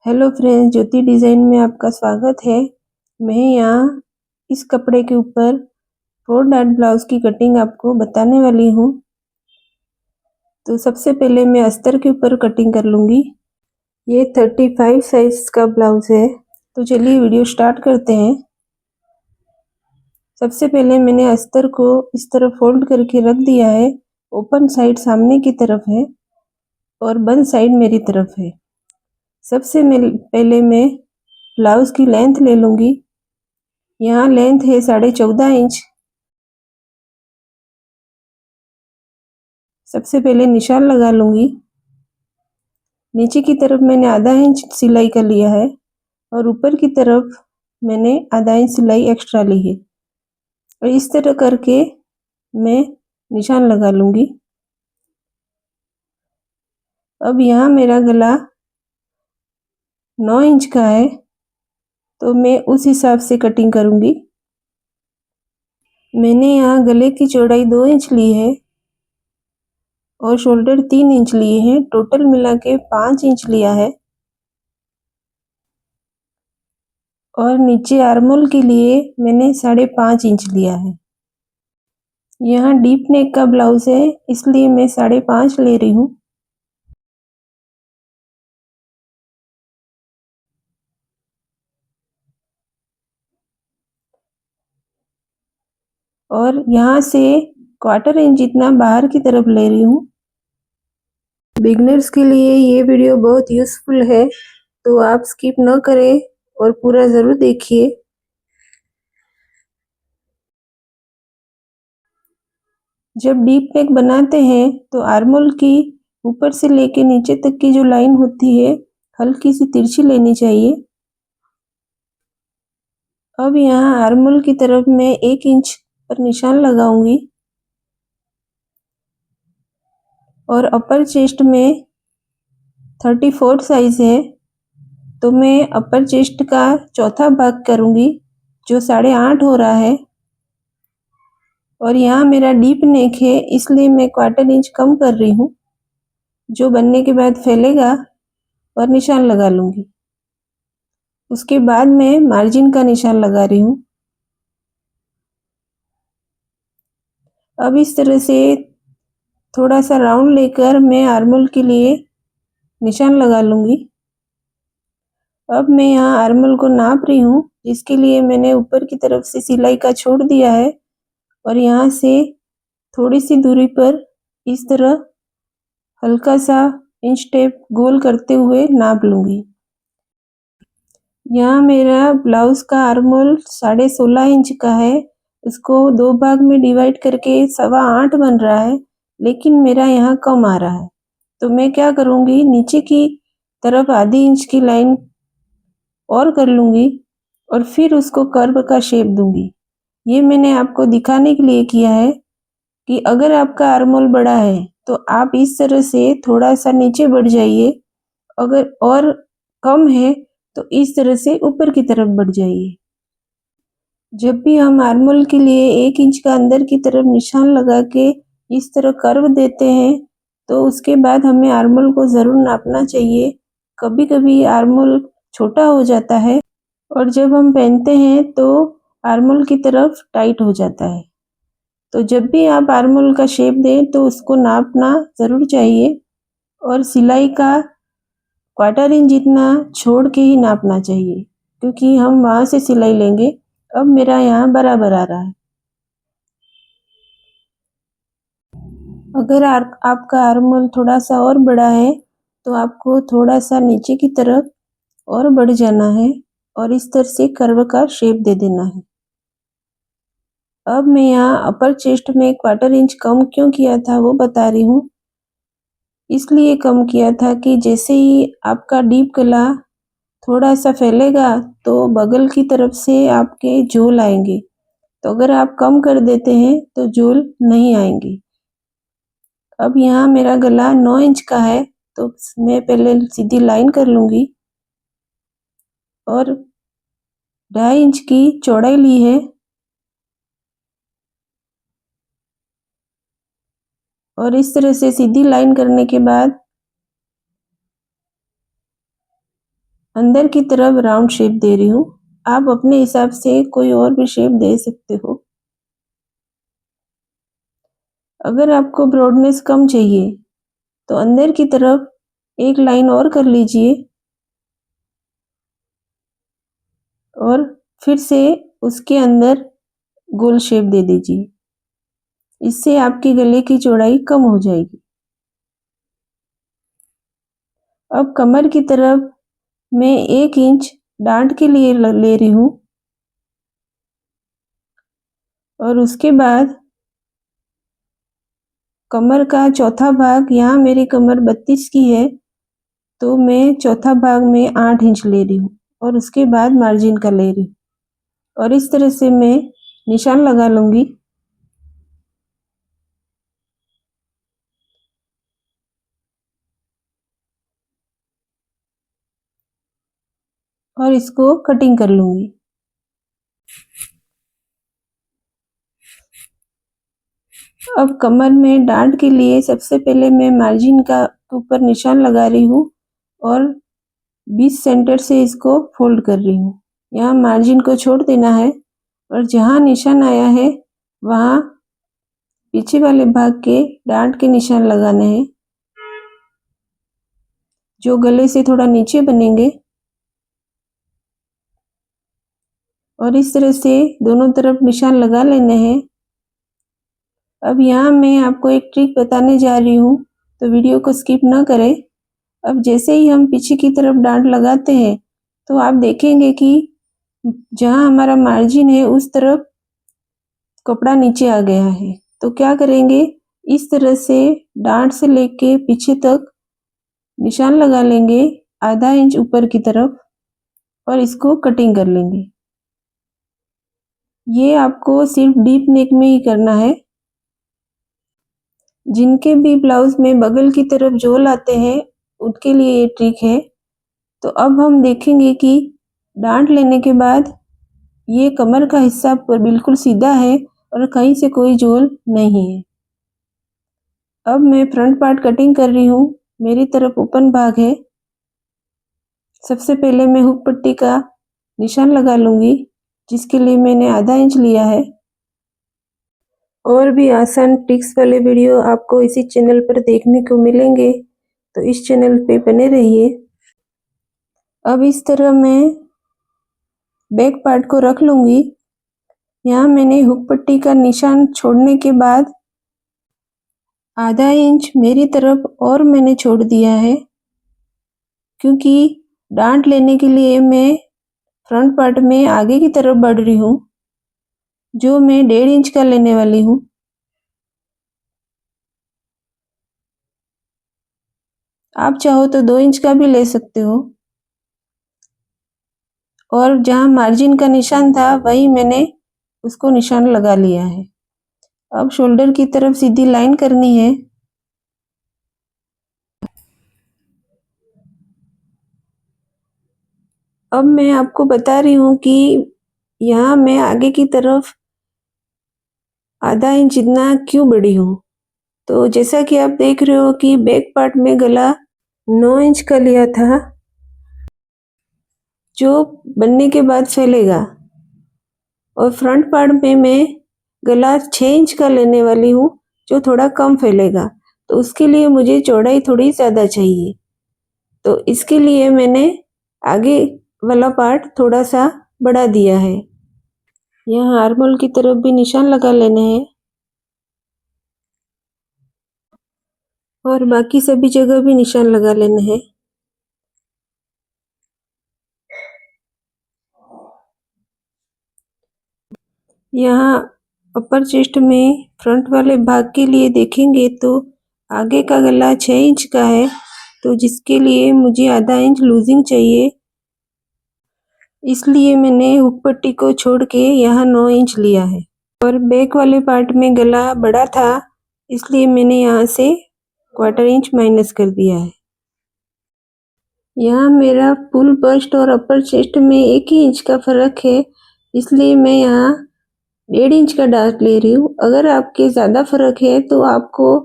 Hello friends, ज्योति design में आपका स्वागत है। मैं यहाँ इस कपड़े के ऊपर 4 डॉट ब्लाउज़ की कटिंग आपको बताने वाली हूँ। तो सबसे पहले मैं अस्तर के ऊपर कटिंग कर लूँगी। ये 35 साइज़ का ब्लाउज़ है। तो चलिए वीडियो स्टार्ट करते हैं। सबसे पहले मैंने अस्तर को इस तरह फोल्ड करके रख दिया है। ओपन साइड सामने की तरफ है और बंद साइड मेरी तरफ है। सबसे पहले मैं ब्लाउज़ की लेंथ ले लूँगी। यहाँ लेंथ है 14.5 इंच। सबसे पहले निशान लगा लूँगी। नीचे की तरफ मैंने आधा इंच सिलाई का लिया है और ऊपर की तरफ मैंने आधा इंच सिलाई एक्स्ट्रा ली है और इस तरह करके मैं निशान लगा लूँगी। अब यहाँ मेरा गला 9 इंच का है तो मैं उस हिसाब से कटिंग करूँगी। मैंने यहाँ गले की चौड़ाई 2 इंच ली है और शोल्डर 3 इंच लिए हैं। टोटल मिला के 5 इंच लिया है। और नीचे आर्मोल के लिए मैंने 5.5 इंच लिया है। यहाँ डीप नेक का ब्लाउज है इसलिए मैं 5.5 ले रही हूँ। और यहाँ से 1/4 इंच जितना बाहर की तरफ ले रही हूँ। बिगनर्स के लिए ये वीडियो बहुत यूज़फुल है तो आप स्किप न करें और पूरा ज़रूर देखिए। जब डीप नेक बनाते हैं तो आर्मोल की ऊपर से लेके नीचे तक की जो लाइन होती है हल्की सी तिरछी लेनी चाहिए। अब यहाँ आर्मोल की तरफ मैं 1 इंच पर निशान लगाऊंगी और अपर चेस्ट में 34 साइज है तो मैं अपर चेस्ट का चौथा भाग करूंगी जो 8.5 हो रहा है। और यहाँ मेरा डीप नेक है इसलिए मैं 1/4 इंच कम कर रही हूँ जो बनने के बाद फैलेगा और निशान लगा लूँगी। उसके बाद मैं मार्जिन का निशान लगा रही हूँ। अब इस तरह से थोड़ा सा राउंड लेकर मैं आर्मोल के लिए निशान लगा लूँगी। अब मैं यहाँ आर्मोल को नाप रही हूँ जिसके लिए मैंने ऊपर की तरफ से सिलाई का छोड़ दिया है और यहाँ से थोड़ी सी दूरी पर इस तरह हल्का सा इंच टेप गोल करते हुए नाप लूँगी। यहाँ मेरा ब्लाउज का आर्मोल 16.5 इंच का है। उसको 2 भाग में डिवाइड करके 8.25 बन रहा है लेकिन मेरा यहाँ कम आ रहा है तो मैं क्या करूँगी, नीचे की तरफ आधी इंच की लाइन और कर लूँगी और फिर उसको कर्व का शेप दूँगी। ये मैंने आपको दिखाने के लिए किया है कि अगर आपका आर्मोल बड़ा है तो आप इस तरह से थोड़ा सा नीचे बढ़ जाइए, अगर और कम है तो इस तरह से ऊपर की तरफ बढ़ जाइए। जब भी हम आर्मोल के लिए 1 इंच का अंदर की तरफ निशान लगा के इस तरह कर्व देते हैं तो उसके बाद हमें आर्मोल को ज़रूर नापना चाहिए। कभी-कभी आर्मोल छोटा हो जाता है और जब हम पहनते हैं तो आर्मोल की तरफ टाइट हो जाता है। तो जब भी आप आर्मोल का शेप दें तो उसको नापना ज़रूर चाहिए और सिलाई का 1/4 इंच जितना छोड़ के ही नापना चाहिए क्योंकि हम वहाँ से सिलाई लेंगे। अब मेरा यहाँ बराबर आ रहा है। अगर आपका आर्मोल थोड़ा सा और बड़ा है तो आपको थोड़ा सा नीचे की तरफ और बढ़ जाना है और इस तरह से कर्व का शेप दे देना है। अब मैं यहाँ अपर चेस्ट में 1/4 इंच कम क्यों किया था वो बता रही हूँ। इसलिए कम किया था कि जैसे ही आपका डीप गला थोड़ा सा फैलेगा तो बगल की तरफ से आपके झोल आएंगे, तो अगर आप कम कर देते हैं तो झोल नहीं आएंगे। अब यहाँ मेरा गला 9 इंच का है तो मैं पहले सीधी लाइन कर लूँगी और 2.5 इंच की चौड़ाई ली है और इस तरह से सीधी लाइन करने के बाद अंदर की तरफ राउंड शेप दे रही हूँ। आप अपने हिसाब से कोई और भी शेप दे सकते हो। अगर आपको ब्रॉडनेस कम चाहिए तो अंदर की तरफ एक लाइन और कर लीजिए और फिर से उसके अंदर गोल शेप दे दीजिए। इससे आपकी गले की चौड़ाई कम हो जाएगी। अब कमर की तरफ मैं 1 इंच डांट के लिए ले रही हूँ और उसके बाद कमर का चौथा भाग, यहाँ मेरी कमर 32 की है तो मैं चौथा भाग में 8 इंच ले रही हूँ और उसके बाद मार्जिन का ले रही हूँ और इस तरह से मैं निशान लगा लूँगी। और इसको कटिंग कर लूँगी। अब कमर में डांट के लिए सबसे पहले मैं मार्जिन का ऊपर निशान लगा रही हूँ और 20 सेंटर से इसको फोल्ड कर रही हूँ। यहाँ मार्जिन को छोड़ देना है और जहाँ निशान आया है वहाँ पीछे वाले भाग के डांट के निशान लगाने हैं जो गले से थोड़ा नीचे बनेंगे और इस तरह से दोनों तरफ निशान लगा लेने हैं। अब यहाँ मैं आपको एक ट्रिक बताने जा रही हूँ तो वीडियो को स्किप ना करें। अब जैसे ही हम पीछे की तरफ डांट लगाते हैं तो आप देखेंगे कि जहाँ हमारा मार्जिन है उस तरफ कपड़ा नीचे आ गया है। तो क्या करेंगे, इस तरह से डांट से लेके पीछे तक निशान लगा लेंगे आधा इंच ऊपर की तरफ और इसको कटिंग कर लेंगे। ये आपको सिर्फ डीप नेक में ही करना है। जिनके भी ब्लाउज में बगल की तरफ झोल आते हैं उनके लिए ये ट्रिक है। तो अब हम देखेंगे कि डांट लेने के बाद ये कमर का हिस्सा पर बिल्कुल सीधा है और कहीं से कोई झोल नहीं है। अब मैं फ्रंट पार्ट कटिंग कर रही हूँ। मेरी तरफ ओपन भाग है। सबसे पहले मैं हुक पट्टी का निशान लगा लूँगी जिसके लिए मैंने आधा इंच लिया है। और भी आसान ट्रिक्स वाले वीडियो आपको इसी चैनल पर देखने को मिलेंगे तो इस चैनल पे बने रहिए। अब इस तरह मैं बैक पार्ट को रख लूँगी। यहाँ मैंने हुक पट्टी का निशान छोड़ने के बाद आधा इंच मेरी तरफ और मैंने छोड़ दिया है क्योंकि डांट लेने के लिए मैं फ्रंट पार्ट में आगे की तरफ बढ़ रही हूँ जो मैं 1.5 इंच का लेने वाली हूँ। आप चाहो तो 2 इंच का भी ले सकते हो। और जहाँ मार्जिन का निशान था वही मैंने उसको निशान लगा लिया है। अब शोल्डर की तरफ सीधी लाइन करनी है। अब मैं आपको बता रही हूँ कि यहाँ मैं आगे की तरफ आधा इंच जितना क्यों बढ़ी हूँ। तो जैसा कि आप देख रहे हो कि बैक पार्ट में गला 9 इंच का लिया था जो बनने के बाद फैलेगा और फ्रंट पार्ट में मैं गला 6 इंच का लेने वाली हूँ जो थोड़ा कम फैलेगा। तो उसके लिए मुझे चौड़ाई थोड़ी ज़्यादा चाहिए। तो इसके लिए मैंने आगे वाला पार्ट थोड़ा सा बढ़ा दिया है। यहाँ आर्महोल की तरफ भी निशान लगा लेने हैं और बाकी सभी जगह भी निशान लगा लेने हैं। यहाँ अपर चेस्ट में फ्रंट वाले भाग के लिए देखेंगे तो आगे का गला 6 इंच का है तो जिसके लिए मुझे आधा इंच लूजिंग चाहिए। इसलिए मैंने हुक पट्टी को छोड़ के यहाँ 9 इंच लिया है। और बैक वाले पार्ट में गला बड़ा था इसलिए मैंने यहाँ से 1/4 इंच माइनस कर दिया है। यहाँ मेरा फुल बस्ट और अपर चेस्ट में 1 ही इंच का फर्क है इसलिए मैं यहाँ 1.5 इंच का डार्क ले रही हूँ। अगर आपके ज़्यादा फर्क है तो आपको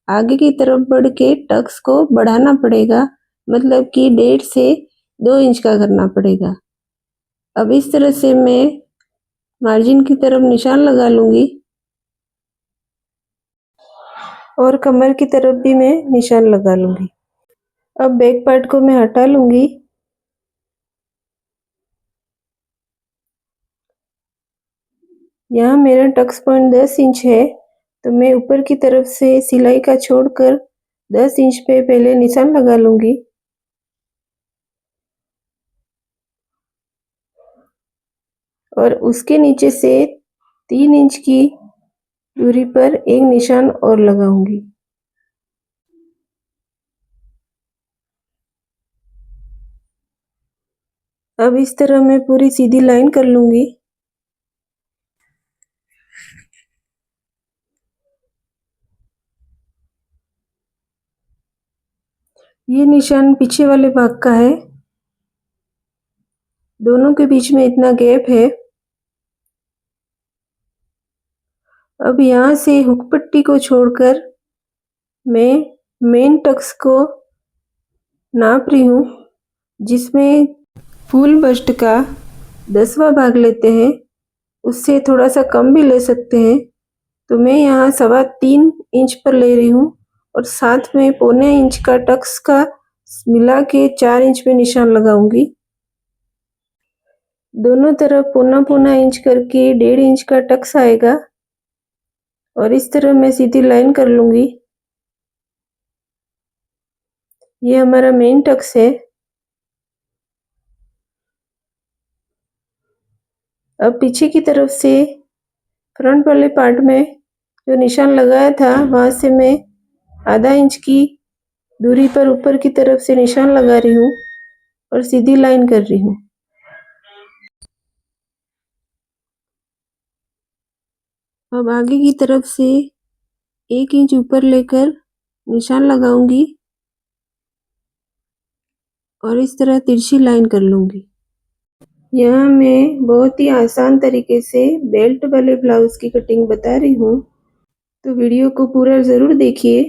आगे की तरफ बढ़ के टक्स को बढ़ाना पड़ेगा, मतलब कि 1.5 से 2 इंच का करना पड़ेगा। अब इस तरह से मैं मार्जिन की तरफ निशान लगा लूँगी और कमर की तरफ भी मैं निशान लगा लूँगी। अब बैक पार्ट को मैं हटा लूँगी। यहाँ मेरा टक्स पॉइंट 10 इंच है, तो मैं ऊपर की तरफ से सिलाई का छोड़कर 10 इंच पे पहले निशान लगा लूँगी और उसके नीचे से 3 इंच की दूरी पर एक निशान और लगाऊंगी। अब इस तरह मैं पूरी सीधी लाइन कर लूँगी। ये निशान पीछे वाले भाग का है, दोनों के बीच में इतना गैप है। अब यहाँ से हुक पट्टी को छोड़कर मैं मेन टक्स को नाप रही हूँ, जिसमें फुल बस्ट का 10वां भाग लेते हैं, उससे थोड़ा सा कम भी ले सकते हैं। तो मैं यहाँ 3.25 इंच पर ले रही हूँ और साथ में 0.25 इंच का टक्स का मिला के 4 इंच पे निशान लगाऊंगी। दोनों तरफ 0.25 इंच करके 1.5 इंच का टक्स आएगा और इस तरह मैं सीधी लाइन कर लूँगी। ये हमारा मेन टक्स है। अब पीछे की तरफ से फ्रंट वाले पार्ट में जो निशान लगाया था, वहाँ से मैं आधा इंच की दूरी पर ऊपर की तरफ से निशान लगा रही हूँ और सीधी लाइन कर रही हूँ। अब आगे की तरफ से 1 इंच ऊपर लेकर निशान लगाऊंगी और इस तरह तिरछी लाइन कर लूँगी। यहाँ मैं बहुत ही आसान तरीके से बेल्ट वाले ब्लाउज की कटिंग बता रही हूँ, तो वीडियो को पूरा ज़रूर देखिए।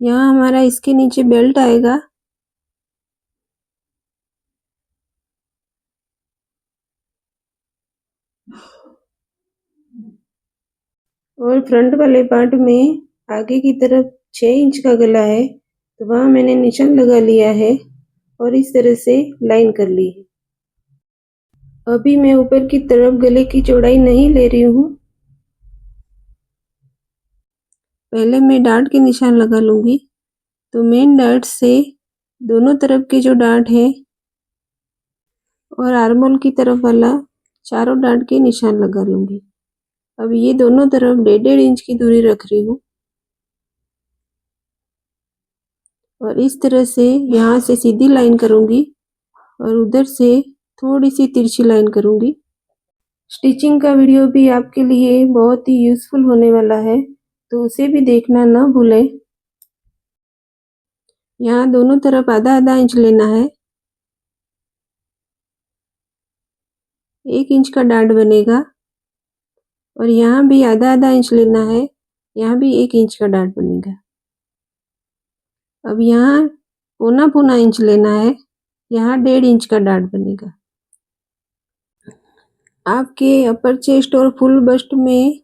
यहाँ हमारा इसके नीचे बेल्ट आएगा और फ्रंट वाले पार्ट में आगे की तरफ 6 इंच का गला है, तो वहाँ मैंने निशान लगा लिया है और इस तरह से लाइन कर ली है। अभी मैं ऊपर की तरफ गले की चौड़ाई नहीं ले रही हूँ, पहले मैं डार्ट के निशान लगा लूँगी। तो मेन डार्ट से दोनों तरफ के जो डार्ट है और आर्मोल की तरफ वाला चारों डार्ट के निशान लगा लूँगी। अब ये दोनों तरफ 1.5 इंच की दूरी रख रही हूँ और इस तरह से यहाँ से सीधी लाइन करूँगी और उधर से थोड़ी सी तिरछी लाइन करूँगी। स्टिचिंग का वीडियो भी आपके लिए बहुत ही यूज़फुल होने वाला है, तो उसे भी देखना ना भूलें। यहाँ दोनों तरफ आधा आधा इंच लेना है, 1 इंच का डार्ट बनेगा और यहाँ भी आधा आधा इंच लेना है, यहाँ भी 1 इंच का डार्ट बनेगा। अब यहाँ 0.25 इंच लेना है, यहाँ 1.5 इंच का डार्ट बनेगा। आपके अपर चेस्ट और फुल बस्ट में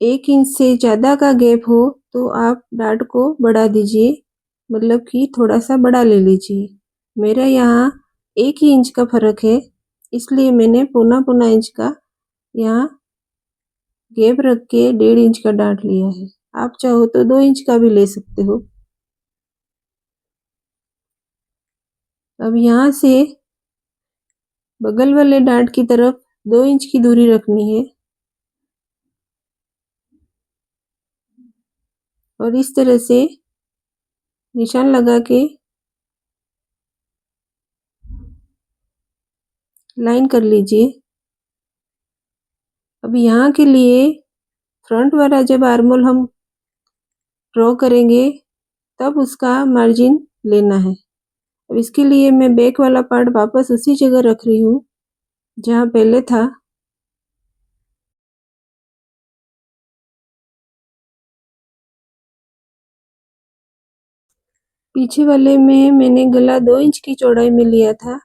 1 इंच से ज़्यादा का गैप हो तो आप डार्ट को बढ़ा दीजिए, मतलब कि थोड़ा सा बड़ा ले लीजिए। मेरा यहाँ 1 ही इंच का फ़र्क है, इसलिए मैंने 0.25 इंच का यहाँ गैप रख के 1.5 इंच का डार्ट लिया है। आप चाहो तो 2 इंच का भी ले सकते हो। अब यहाँ से बगल वाले डार्ट की तरफ 2 इंच की दूरी रखनी है और इस तरह से निशान लगा के लाइन कर लीजिए। अब यहाँ के लिए फ्रंट वाला जब आर्मोल हम ड्रॉ करेंगे तब उसका मार्जिन लेना है। अब इसके लिए मैं बैक वाला पार्ट वापस उसी जगह रख रही हूँ जहाँ पहले था। पीछे वाले में मैंने गला 2 इंच की चौड़ाई में लिया था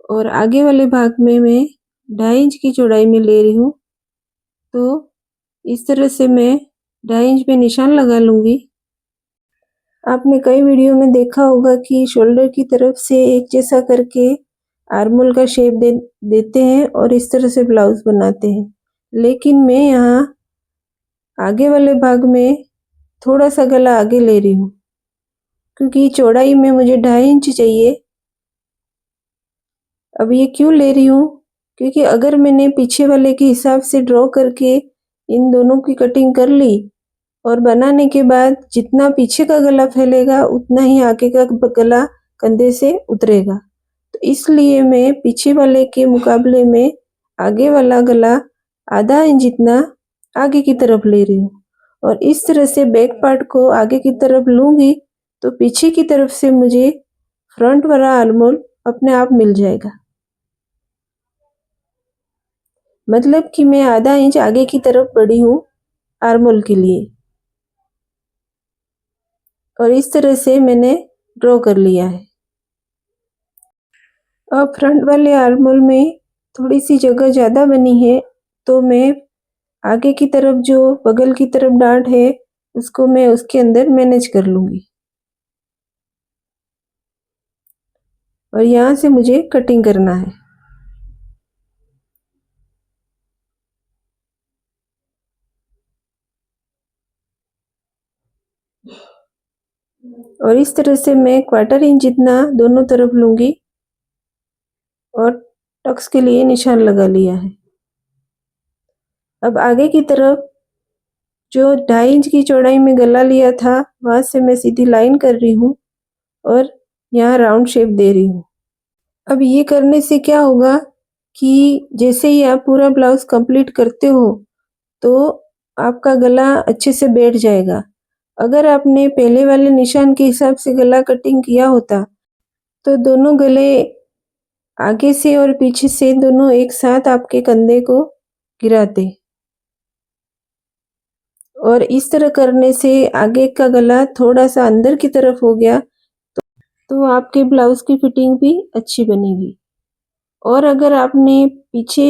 और आगे वाले भाग में मैं 2.5 इंच की चौड़ाई में ले रही हूँ। तो इस तरह से मैं 2.5 इंच में निशान लगा लूँगी। आपने कई वीडियो में देखा होगा कि शोल्डर की तरफ से एक जैसा करके आर्मोल का शेप देते हैं और इस तरह से ब्लाउज बनाते हैं, लेकिन मैं यहाँ आगे वाले भाग में थोड़ा सा गला आगे ले रही हूँ क्योंकि चौड़ाई में मुझे 2.5 इंच चाहिए। अब ये क्यों ले रही हूँ, क्योंकि अगर मैंने पीछे वाले के हिसाब से ड्रॉ करके इन दोनों की कटिंग कर ली और बनाने के बाद जितना पीछे का गला फैलेगा उतना ही आगे का गला कंधे से उतरेगा। तो इसलिए मैं पीछे वाले के मुकाबले में आगे वाला गला आधा इंच जितना आगे की तरफ ले रही हूँ और इस तरह से बैक पार्ट को आगे की तरफ लूँगी तो पीछे की तरफ से मुझे फ्रंट वाला आर्मोल अपने आप मिल जाएगा। मतलब कि मैं आधा इंच आगे की तरफ बढ़ी हूँ आर्मोल के लिए और इस तरह से मैंने ड्रॉ कर लिया है। अब फ्रंट वाले आर्मोल में थोड़ी सी जगह ज़्यादा बनी है तो मैं आगे की तरफ जो बगल की तरफ डांट है उसको मैं उसके अंदर मैनेज कर लूँगी और यहाँ से मुझे कटिंग करना है। और इस तरह से मैं 1/4 इंच जितना दोनों तरफ लूँगी और टक्स के लिए निशान लगा लिया है। अब आगे की तरफ जो 2.5 इंच की चौड़ाई में गला लिया था वहाँ से मैं सीधी लाइन कर रही हूँ और यहाँ राउंड शेप दे रही हूँ। अब ये करने से क्या होगा कि जैसे ही आप पूरा ब्लाउज कंप्लीट करते हो तो आपका गला अच्छे से बैठ जाएगा। अगर आपने पहले वाले निशान के हिसाब से गला कटिंग किया होता तो दोनों गले आगे से और पीछे से दोनों एक साथ आपके कंधे को गिराते और इस तरह करने से आगे का गला थोड़ा सा अंदर की तरफ हो गया तो आपके ब्लाउज की फिटिंग भी अच्छी बनेगी। और अगर आपने पीछे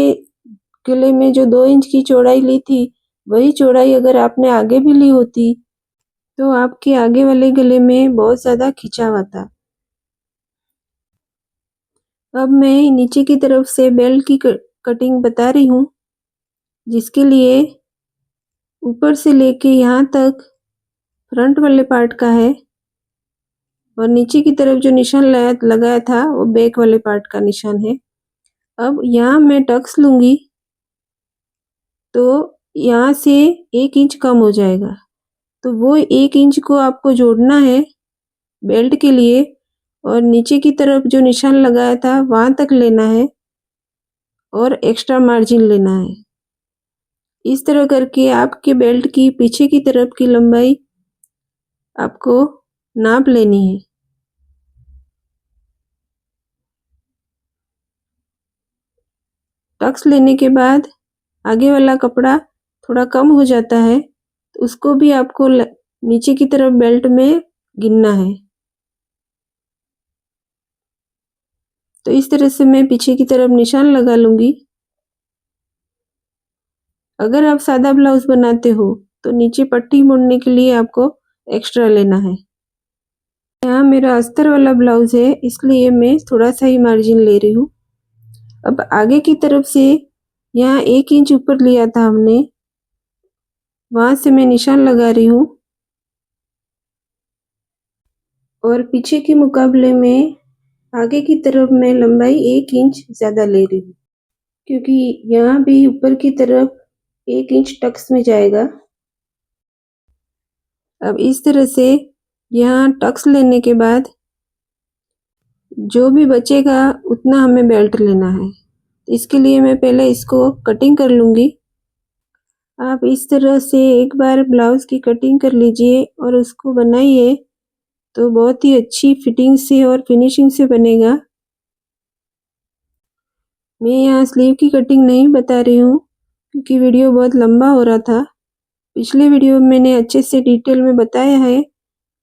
गले में जो 2 इंच की चौड़ाई ली थी वही चौड़ाई अगर आपने आगे भी ली होती तो आपके आगे वाले गले में बहुत ज़्यादा खिंचाव आता। अब मैं नीचे की तरफ से बेल्ट की कटिंग बता रही हूँ, जिसके लिए ऊपर से लेके यहाँ तक फ्रंट वाले पार्ट का है और नीचे की तरफ जो निशान लगाया था वो बैक वाले पार्ट का निशान है। अब यहाँ मैं टक्स लूँगी तो यहाँ से 1 इंच कम हो जाएगा, तो वो 1 इंच को आपको जोड़ना है बेल्ट के लिए और नीचे की तरफ जो निशान लगाया था वहाँ तक लेना है और एक्स्ट्रा मार्जिन लेना है। इस तरह करके आपके बेल्ट की पीछे की तरफ की लंबाई आपको नाप लेनी है। टक्स लेने के बाद आगे वाला कपड़ा थोड़ा कम हो जाता है तो उसको भी आपको नीचे की तरफ बेल्ट में गिनना है। तो इस तरह से मैं पीछे की तरफ निशान लगा लूँगी। अगर आप सादा ब्लाउज बनाते हो तो नीचे पट्टी मोड़ने के लिए आपको एक्स्ट्रा लेना है। यहाँ मेरा अस्तर वाला ब्लाउज है इसलिए मैं थोड़ा सा ही मार्जिन ले रही हूँ। अब आगे की तरफ से यहाँ 1 इंच ऊपर लिया था हमने, वहाँ से मैं निशान लगा रही हूँ और पीछे के मुकाबले में आगे की तरफ मैं लंबाई 1 इंच ज़्यादा ले रही हूँ क्योंकि यहाँ भी ऊपर की तरफ 1 इंच टक्स में जाएगा। अब इस तरह से यहाँ टक्स लेने के बाद जो भी बचेगा उतना हमें बेल्ट लेना है। इसके लिए मैं पहले इसको कटिंग कर लूँगी। आप इस तरह से एक बार ब्लाउज की कटिंग कर लीजिए और उसको बनाइए तो बहुत ही अच्छी फिटिंग से और फिनिशिंग से बनेगा। मैं यहाँ स्लीव की कटिंग नहीं बता रही हूँ क्योंकि वीडियो बहुत लंबा हो रहा था। पिछले वीडियो में मैंने अच्छे से डिटेल में बताया है,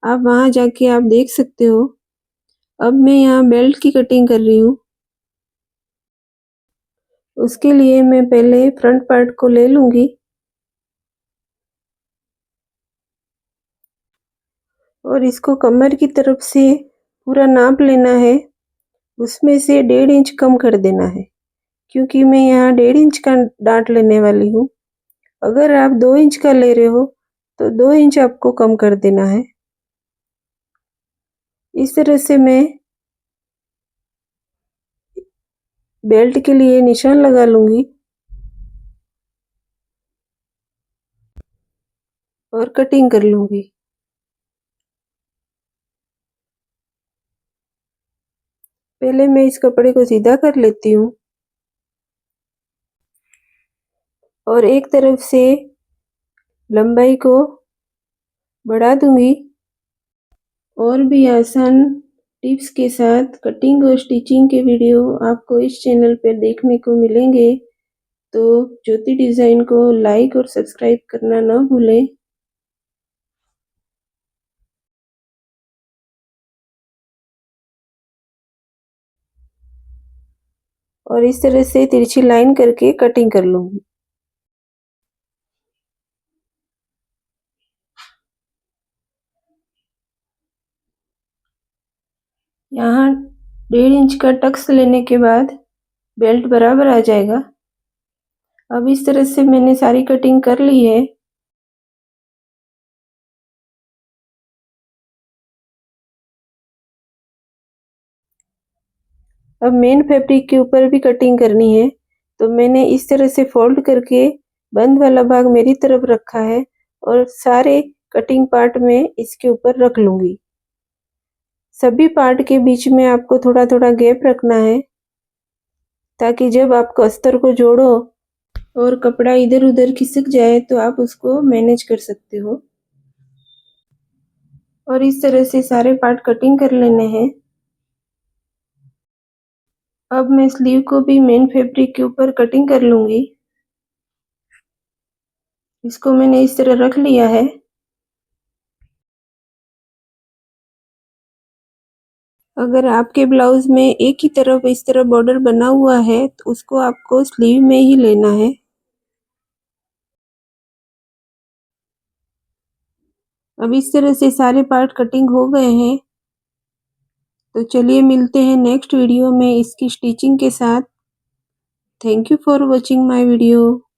आप वहाँ जाके आप देख सकते हो। अब मैं यहाँ बेल्ट की कटिंग कर रही हूँ। उसके लिए मैं पहले फ्रंट पार्ट को ले लूँगी और इसको कमर की तरफ से पूरा नाप लेना है। उसमें से 1.5 इंच कम कर देना है, क्योंकि मैं यहाँ 1.5 इंच का डाँट लेने वाली हूँ। अगर आप 2 इंच का ले रहे हो तो 2 इंच आपको कम कर देना है। इस तरह से मैं बेल्ट के लिए निशान लगा लूँगी और कटिंग कर लूँगी। पहले मैं इस कपड़े को सीधा कर लेती हूँ और एक तरफ से लंबाई को बढ़ा दूँगी। और भी आसान टिप्स के साथ कटिंग और स्टिचिंग के वीडियो आपको इस चैनल पर देखने को मिलेंगे, तो ज्योति डिज़ाइन को लाइक और सब्सक्राइब करना ना भूलें। और इस तरह से तिरछी लाइन करके कटिंग कर लूँगी। यहाँ 1.5 इंच का टक्स लेने के बाद बेल्ट बराबर आ जाएगा। अब इस तरह से मैंने सारी कटिंग कर ली है। अब मेन फैब्रिक के ऊपर भी कटिंग करनी है, तो मैंने इस तरह से फोल्ड करके बंद वाला भाग मेरी तरफ रखा है और सारे कटिंग पार्ट में इसके ऊपर रख लूँगी। सभी पार्ट के बीच में आपको थोड़ा थोड़ा गैप रखना है, ताकि जब आप अस्तर को जोड़ो और कपड़ा इधर उधर खिसक जाए तो आप उसको मैनेज कर सकते हो। और इस तरह से सारे पार्ट कटिंग कर लेने हैं। अब मैं स्लीव को भी मेन फैब्रिक के ऊपर कटिंग कर लूँगी। इसको मैंने इस तरह रख लिया है। अगर आपके ब्लाउज में एक ही तरफ इस तरह बॉर्डर बना हुआ है तो उसको आपको स्लीव में ही लेना है। अब इस तरह से सारे पार्ट कटिंग हो गए हैं, तो चलिए मिलते हैं नेक्स्ट वीडियो में इसकी स्टिचिंग के साथ। Thank you for watching my video.